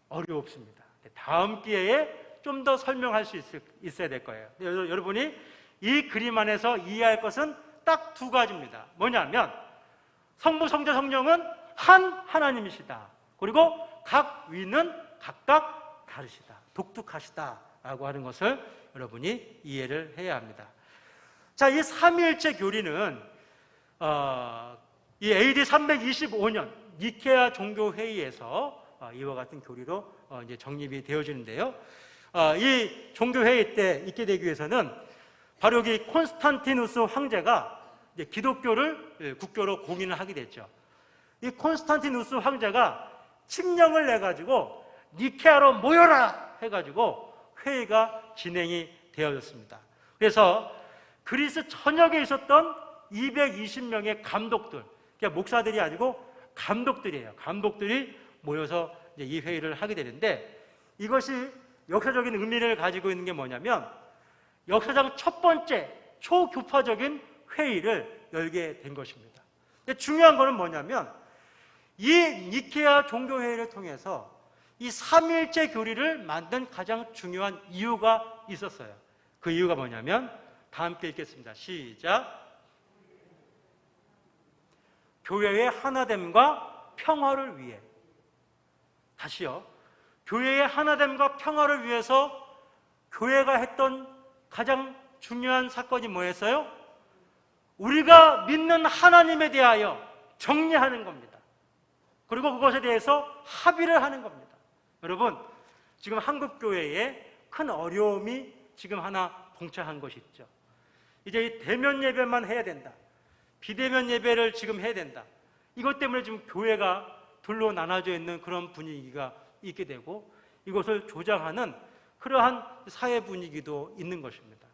어렵습니다. 다음 기회에 좀 더 설명할 수 있어야 될 거예요. 여러분이 이 그림 안에서 이해할 것은 딱 두 가지입니다. 뭐냐면 성부, 성자, 성령은 한 하나님이시다. 그리고 각 위는 각각 다르시다. 독특하시다라고 하는 것을 여러분이 이해를 해야 합니다. 자, 이 삼위일체 교리는 이 AD 325년 니케아 종교회의에서 이와 같은 교리로 이제 정립이 되어지는데요. 이 종교회의 때 있게 되기 위해서는 바로 여기 콘스탄티누스 황제가 이제 기독교를 국교로 공인을 하게 됐죠. 이 콘스탄티누스 황제가 칙령을 내가지고 니케아로 모여라 해가지고 회의가 진행이 되어졌습니다. 그래서 그리스 전역에 있었던 220명의 감독들, 그러니까 목사들이 아니고 감독들이에요. 감독들이 모여서 이제 이 회의를 하게 되는데, 이것이 역사적인 의미를 가지고 있는 게 뭐냐면 역사상 첫 번째 초교파적인 회의를 열게 된 것입니다. 근데 중요한 거는 뭐냐면 이 니케아 종교회의를 통해서 이 삼위일체 교리를 만든 가장 중요한 이유가 있었어요. 그 이유가 뭐냐면 다 함께 읽겠습니다. 시작. 교회의 하나됨과 평화를 위해. 다시요. 교회의 하나됨과 평화를 위해서 교회가 했던 가장 중요한 사건이 뭐였어요? 우리가 믿는 하나님에 대하여 정리하는 겁니다. 그리고 그것에 대해서 합의를 하는 겁니다. 여러분, 지금 한국교회에 큰 어려움이 지금 하나 봉착한 것이 있죠. 이제 이 대면 예배만 해야 된다. 비대면 예배를 지금 해야 된다. 이것 때문에 지금 교회가 둘로 나눠져 있는 그런 분위기가 있게 되고, 이것을 조장하는 그러한 사회 분위기도 있는 것입니다.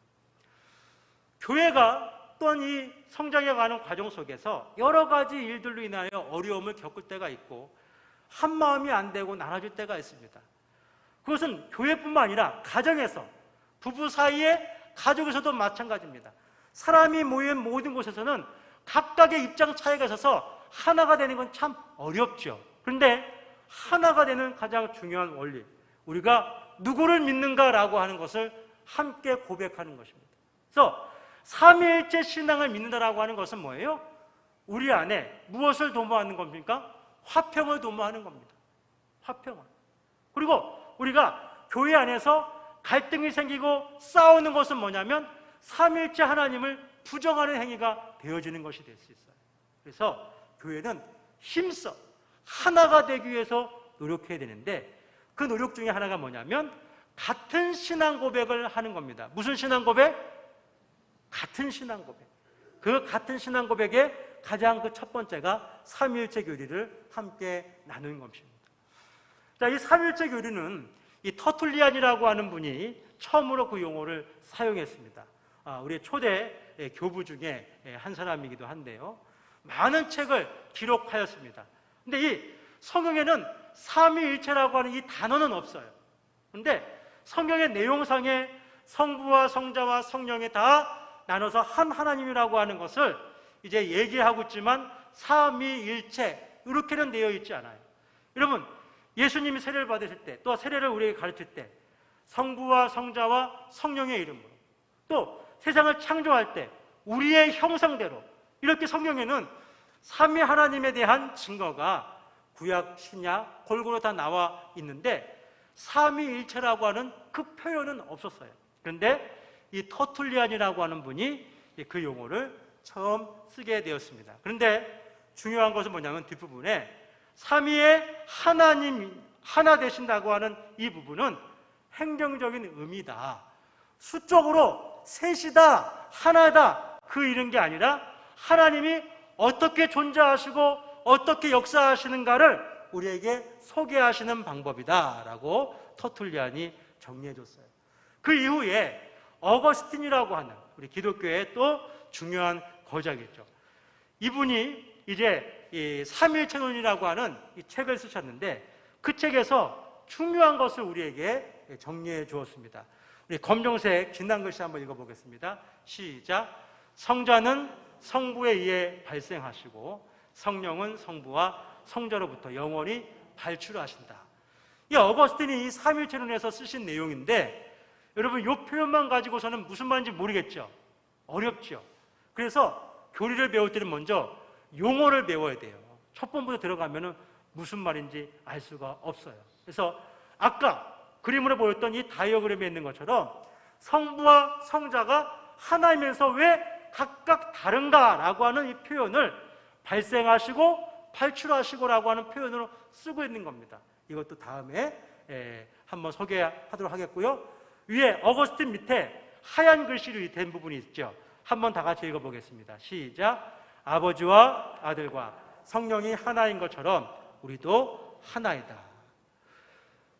교회가 또한 이 성장해가는 과정 속에서 여러 가지 일들로 인하여 어려움을 겪을 때가 있고 한 마음이 안 되고 나눠질 때가 있습니다. 그것은 교회뿐만 아니라 가정에서, 부부 사이에, 가족에서도 마찬가지입니다. 사람이 모인 모든 곳에서는 각각의 입장 차이가 있어서 하나가 되는 건 참 어렵죠. 그런데 하나가 되는 가장 중요한 원리, 우리가 누구를 믿는가라고 하는 것을 함께 고백하는 것입니다. 그래서 삼위일체 신앙을 믿는다라고 하는 것은 뭐예요? 우리 안에 무엇을 도모하는 겁니까? 화평을 도모하는 겁니다. 화평을. 그리고 우리가 교회 안에서 갈등이 생기고 싸우는 것은 뭐냐면 삼위일체 하나님을 부정하는 행위가 되어지는 것이 될 수 있어요. 그래서 교회는 힘써 하나가 되기 위해서 노력해야 되는데, 그 노력 중에 하나가 뭐냐면 같은 신앙 고백을 하는 겁니다. 무슨 신앙 고백? 같은 신앙 고백. 그 같은 신앙 고백의 가장 그 첫 번째가 삼위일체 교리를 함께 나누는 것입니다. 자, 이 삼위일체 교리는 이 터툴리안이라고 하는 분이 처음으로 그 용어를 사용했습니다. 우리 초대 교부 중에 한 사람이기도 한데요. 많은 책을 기록하였습니다. 근데 이 성경에는 삼위일체라고 하는 이 단어는 없어요. 그런데 성경의 내용상에 성부와 성자와 성령이 다 나눠서 한 하나님이라고 하는 것을 이제 얘기하고 있지만 삼위일체 이렇게는 되어 있지 않아요. 여러분, 예수님이 세례를 받으실 때, 또 세례를 우리에게 가르칠 때 성부와 성자와 성령의 이름으로, 또 세상을 창조할 때 우리의 형상대로, 이렇게 성경에는 삼위 하나님에 대한 증거가 구약, 신약 골고루 다 나와 있는데 삼위일체라고 하는 그 표현은 없었어요. 그런데 이 터툴리안이라고 하는 분이 그 용어를 처음 쓰게 되었습니다. 그런데 중요한 것은 뭐냐면 뒷부분에 삼위의 하나님, 하나 되신다고 하는 이 부분은 행정적인 의미다. 수적으로 셋이다, 하나다, 그 이런 게 아니라 하나님이 어떻게 존재하시고 어떻게 역사하시는가를 우리에게 소개하시는 방법이다라고 터툴리안이 정리해줬어요. 그 이후에 어거스틴이라고 하는 우리 기독교의 또 중요한 거장이죠. 이분이 이제 이 삼위일체론이라고 하는 이 책을 쓰셨는데, 그 책에서 중요한 것을 우리에게 정리해 주었습니다. 우리 검정색 진한 글씨 한번 읽어보겠습니다. 시작. 성자는 성부에 의해 발생하시고 성령은 성부와 성자로부터 영원히 발출하신다. 이 어거스틴이 이 삼위일체론에서 쓰신 내용인데, 여러분 이 표현만 가지고서는 무슨 말인지 모르겠죠? 어렵죠? 그래서 교리를 배울 때는 먼저 용어를 배워야 돼요. 첫 번부터 들어가면 무슨 말인지 알 수가 없어요. 그래서 아까 그림으로 보였던 이 다이어그램에 있는 것처럼 성부와 성자가 하나이면서 왜 각각 다른가라고 하는 이 표현을 발생하시고 발출하시고라고 하는 표현으로 쓰고 있는 겁니다. 이것도 다음에 한번 소개하도록 하겠고요. 위에 어거스틴 밑에 하얀 글씨로 된 부분이 있죠. 한번 다 같이 읽어보겠습니다. 시작. 아버지와 아들과 성령이 하나인 것처럼 우리도 하나이다.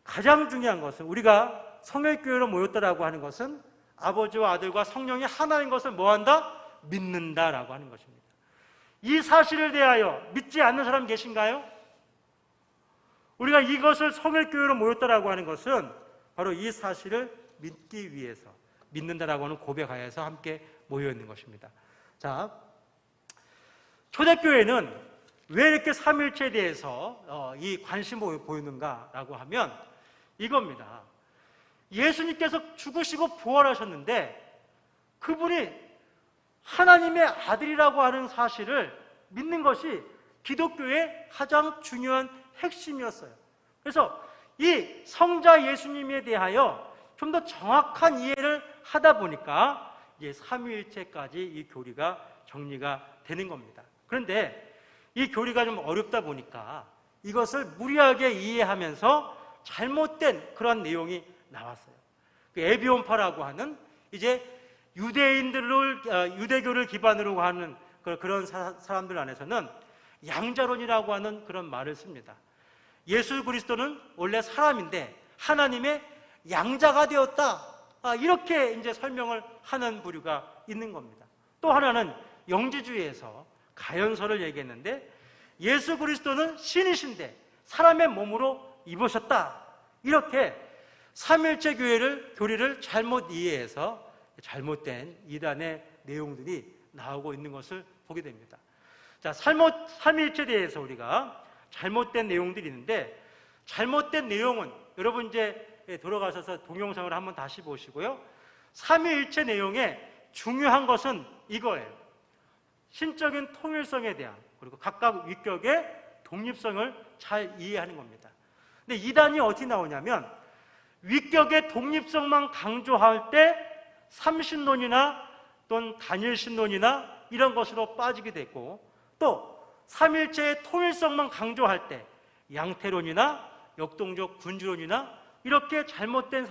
가장 중요한 것은 우리가 성결교회로 모였다라고 하는 것은 아버지와 아들과 성령이 하나인 것을 뭐한다? 믿는다라고 하는 것입니다. 이 사실을 대하여 믿지 않는 사람 계신가요? 우리가 이것을 성결교회로 모였다라고 하는 것은 바로 이 사실을 믿기 위해서, 믿는다라고 하는 고백하여서 함께 모여 있는 것입니다. 자, 초대교회는 왜 이렇게 삼위일체에 대해서 이 관심을 보이는가라고 하면 이겁니다. 예수님께서 죽으시고 부활하셨는데 그분이 하나님의 아들이라고 하는 사실을 믿는 것이 기독교의 가장 중요한 핵심이었어요. 그래서 이 성자 예수님에 대하여 좀 더 정확한 이해를 하다 보니까 이제 삼위일체까지 이 교리가 정리가 되는 겁니다. 그런데 이 교리가 좀 어렵다 보니까 이것을 무리하게 이해하면서 잘못된 그런 내용이 나왔어요. 그 에비온파라고 하는 이제 유대교를 기반으로 하는 그런 사람들 안에서는 양자론이라고 하는 그런 말을 씁니다. 예수 그리스도는 원래 사람인데 하나님의 양자가 되었다. 이렇게 이제 설명을 하는 부류가 있는 겁니다. 또 하나는 영지주의에서 가연설을 얘기했는데 예수 그리스도는 신이신데 사람의 몸으로 입으셨다. 이렇게 삼일체 교리를 잘못 이해해서 잘못된 이단의 내용들이 나오고 있는 것을 보게 됩니다. 자, 삼일체에 대해서 우리가 잘못된 내용들이 있는데 잘못된 내용은 여러분 이제 돌아가셔서 동영상을 한번 다시 보시고요. 삼위일체 내용에 중요한 것은 이거예요. 신적인 통일성에 대한 그리고 각각 위격의 독립성을 잘 이해하는 겁니다. 근데 이단이 어디 나오냐면 위격의 독립성만 강조할 때 삼신론이나 또는 단일신론이나 이런 것으로 빠지게 됐고 또 삼일체의 통일성만 강조할 때 양태론이나 역동적 군주론이나 이렇게 잘못된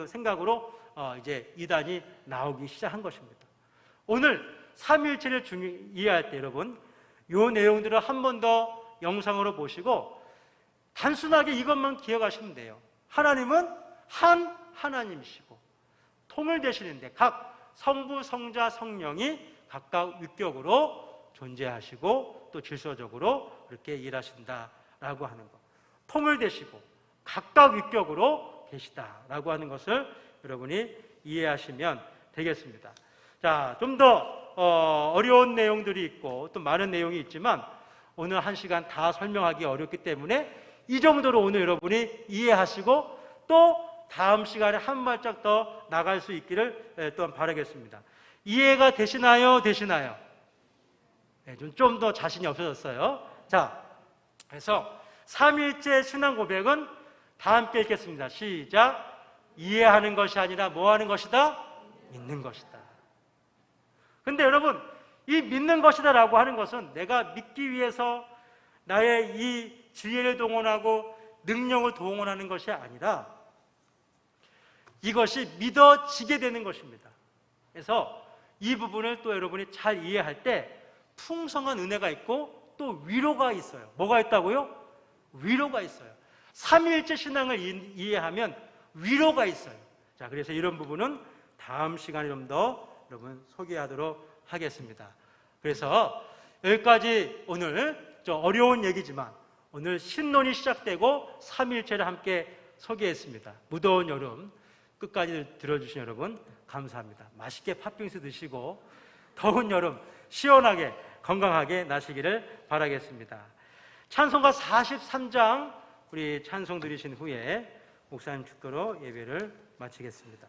생각으로 이제 이단이 나오기 시작한 것입니다. 오늘 삼위일체를 이해할 때 여러분 이 내용들을 한 번 더 영상으로 보시고 단순하게 이것만 기억하시면 돼요. 하나님은 한 하나님이시고 통일되시는데 각 성부, 성자, 성령이 각각 위격으로 존재하시고 또 질서적으로 그렇게 일하신다라고 하는 것. 통일되시고 각각 위격으로 계시다라고 하는 것을 여러분이 이해하시면 되겠습니다. 자, 좀 더 어려운 내용들이 있고 또 많은 내용이 있지만 오늘 한 시간 다 설명하기 어렵기 때문에 이 정도로 오늘 여러분이 이해하시고 또 다음 시간에 한 발짝 더 나갈 수 있기를 또한 바라겠습니다. 이해가 되시나요? 네, 좀 더 자신이 없어졌어요. 자, 그래서 삼위일체 신앙 고백은 다 함께 읽겠습니다. 시작. 이해하는 것이 아니라 뭐 하는 것이다? 믿는 것이다. 근데 여러분, 이 믿는 것이다 라고 하는 것은 내가 믿기 위해서 나의 이 지혜를 동원하고 능력을 동원하는 것이 아니라 이것이 믿어지게 되는 것입니다. 그래서 이 부분을 또 여러분이 잘 이해할 때 풍성한 은혜가 있고 또 위로가 있어요. 뭐가 있다고요? 위로가 있어요. 삼위일체 신앙을 이해하면 위로가 있어요. 자, 그래서 이런 부분은 다음 시간에 좀 더 여러분 소개하도록 하겠습니다. 그래서 여기까지 오늘 좀 어려운 얘기지만 오늘 신론이 시작되고 삼위일체를 함께 소개했습니다. 무더운 여름 끝까지 들어주신 여러분 감사합니다. 맛있게 팥빙수 드시고 더운 여름 시원하게 건강하게 나시기를 바라겠습니다. 찬송가 43장 우리 찬송 드리신 후에 목사님 축도로 예배를 마치겠습니다.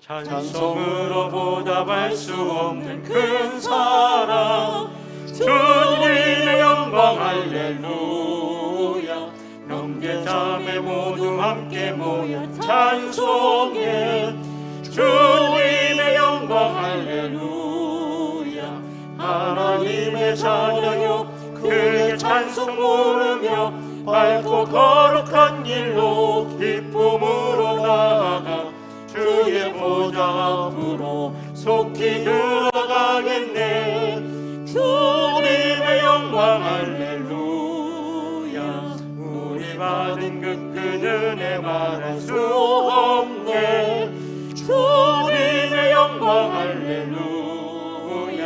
찬송으로 보답할 수 없는 큰 사랑 주님의 영광 할렐루야. 형제자매 모두 함께 모여 찬송해. 주님의 영광 할렐루야. 하나님의 자녀여 그의 찬송 부르며 밝고 거룩한 길로 기쁨으로 나아가 주의 보좌 앞으로 속히 들어가겠네. 주님의 영광 할렐루야. 우리 받은 그 큰 은혜 말할 수 없네. 주님의 영광 할렐루야.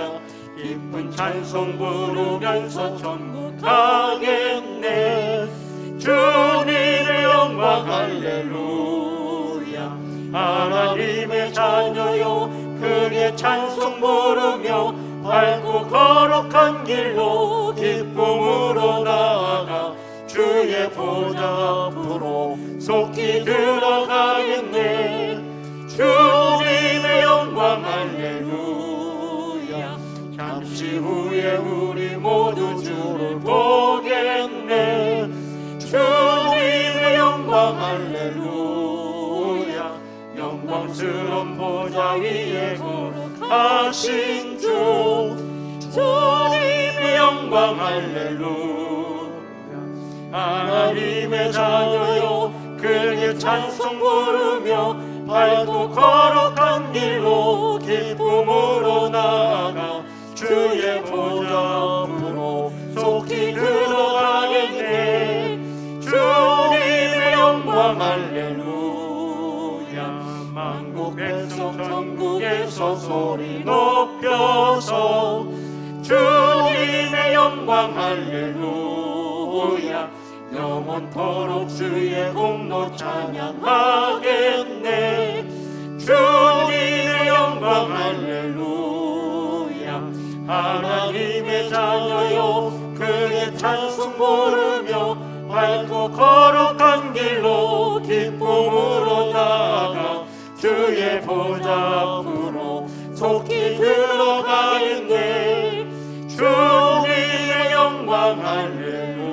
기쁜 찬송 부르면서 천국 가겠네. 주님의 영광 할렐루야. 하나님의 자녀요 그의 찬송 부르며 밝고 거룩한 길로 기쁨으로 나아가 주의 보좌 앞으로 속히 들어가겠네. 주님의 영광 할렐루야. 잠시 후에 우리 모두 주를 보겠네. 주님의 영광 할렐루야. 영광스러운 보좌 위에 거룩하신 주. 주님의 영광 할렐루야. 하나님의 자녀여 그의 찬송 부르며 밝고 거룩한 길로 기쁨으로 나아가 주의 보좌 앞으로 속히 들어가겠네. 주님의 영광 할렐루야. 만국 백성 전국에서 소리 높여서 주님의 영광 할렐루야. 영원토록 주의 공로 찬양하겠네. 주님의 영광 할렐루야. 하나님의 자녀여 그의 찬송 부르며 밝고 거룩한 길로 기쁨으로 나아가 주의 보좌 앞으로 속히 들어가겠네. 주님의 영광 할렐루야.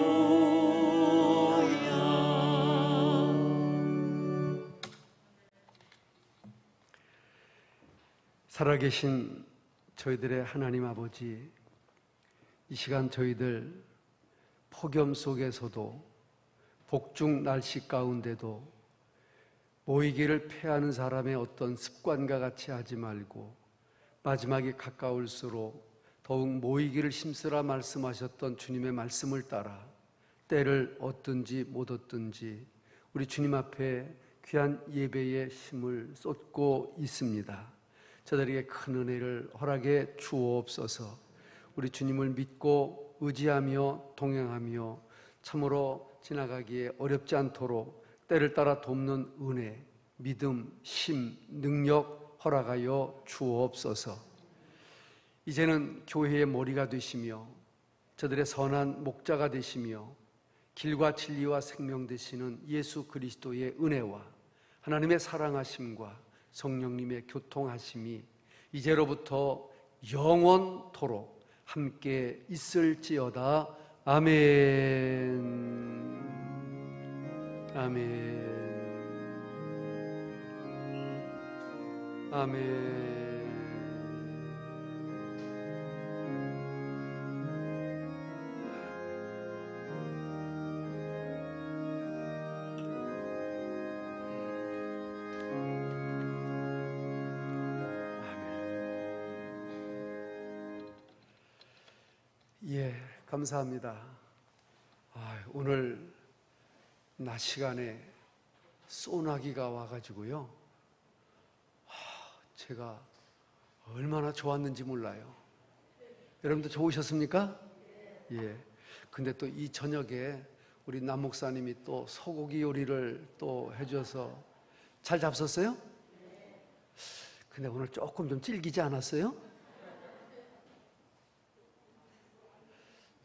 살아계신 저희들의 하나님 아버지, 이 시간 저희들 폭염 속에서도 복중 날씨 가운데도 모이기를 패하는 사람의 어떤 습관과 같이 하지 말고 마지막이 가까울수록 더욱 모이기를 힘쓰라 말씀하셨던 주님의 말씀을 따라 때를 얻든지 못 얻든지 우리 주님 앞에 귀한 예배의 힘을 쏟고 있습니다. 저들에게 큰 은혜를 허락해 주옵소서. 우리 주님을 믿고 의지하며 동행하며 참으로 지나가기에 어렵지 않도록 때를 따라 돕는 은혜, 믿음, 힘, 능력 허락하여 주옵소서. 이제는 교회의 머리가 되시며 저들의 선한 목자가 되시며 길과 진리와 생명 되시는 예수 그리스도의 은혜와 하나님의 사랑하심과 성령님의 교통하심이 이제로부터 영원토록 함께 있을지어다. 아멘. 아멘. 아멘. 예, 감사합니다. 오늘 낮 시간에 소나기가 와가지고요. 제가 얼마나 좋았는지 몰라요. 여러분도 좋으셨습니까? 예. 근데 또 이 저녁에 우리 남 목사님이 또 소고기 요리를 또 해줘서 잘 잡섰어요? 근데 오늘 조금 좀 질기지 않았어요?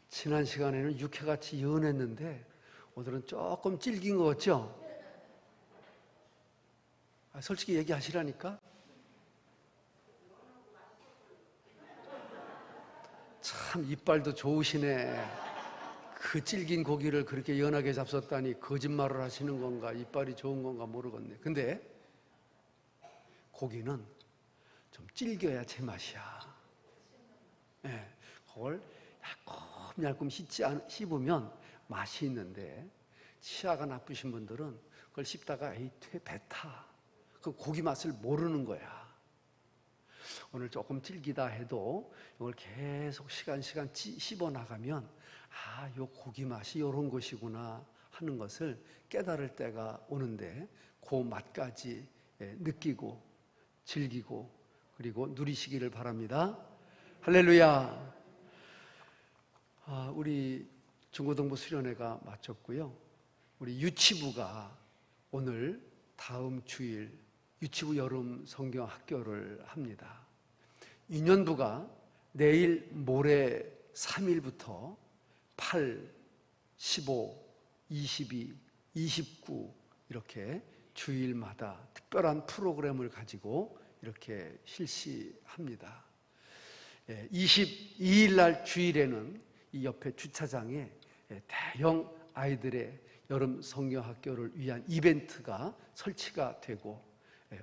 지난 시간에는 육회같이 연했는데 오늘은 조금 질긴 거 같죠? 솔직히 얘기하시라니까. 참 참 이빨도 좋으시네. 그 질긴 고기를 그렇게 연하게 잡섰다니 거짓말을 하시는 건가 이빨이 좋은 건가 모르겠네. 근데 고기는 좀 질겨야 제맛이야. 예, 그걸 얇끔 씹으면 맛이 있는데 치아가 나쁘신 분들은 그걸 씹다가 에이 뱉다. 그 고기 맛을 모르는 거야. 오늘 조금 질기다 해도 이걸 계속 시간 씹어 나가면 요 고기 맛이 이런 것이구나 하는 것을 깨달을 때가 오는데 그 맛까지 느끼고 즐기고 그리고 누리시기를 바랍니다. 할렐루야. 우리 중고등부 수련회가 마쳤고요. 우리 유치부가 오늘 다음 주일 유치부 여름 성경 학교를 합니다. 유년부가 내일 모레 3일부터 8, 15, 22, 29 이렇게 주일마다 특별한 프로그램을 가지고 이렇게 실시합니다. 22일 날 주일에는 이 옆에 주차장에 대형 아이들의 여름 성경학교를 위한 이벤트가 설치가 되고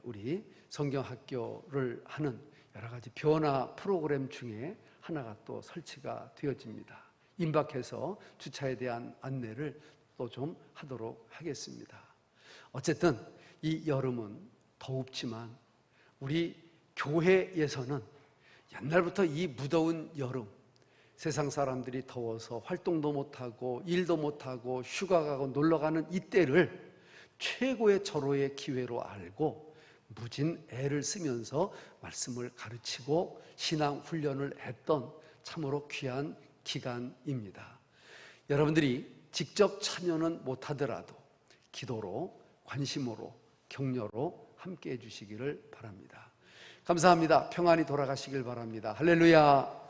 우리 성경학교를 하는 여러 가지 변화 프로그램 중에 하나가 또 설치가 되어집니다. 임박해서 주차에 대한 안내를 또 좀 하도록 하겠습니다. 어쨌든 이 여름은 더웁지만 우리 교회에서는 옛날부터 이 무더운 여름 세상 사람들이 더워서 활동도 못하고 일도 못하고 휴가 가고 놀러 가는 이때를 최고의 절호의 기회로 알고 무진 애를 쓰면서 말씀을 가르치고 신앙 훈련을 했던 참으로 귀한 기간입니다. 여러분들이 직접 참여는 못하더라도 기도로 관심으로 격려로 함께 해주시기를 바랍니다. 감사합니다. 평안히 돌아가시길 바랍니다. 할렐루야.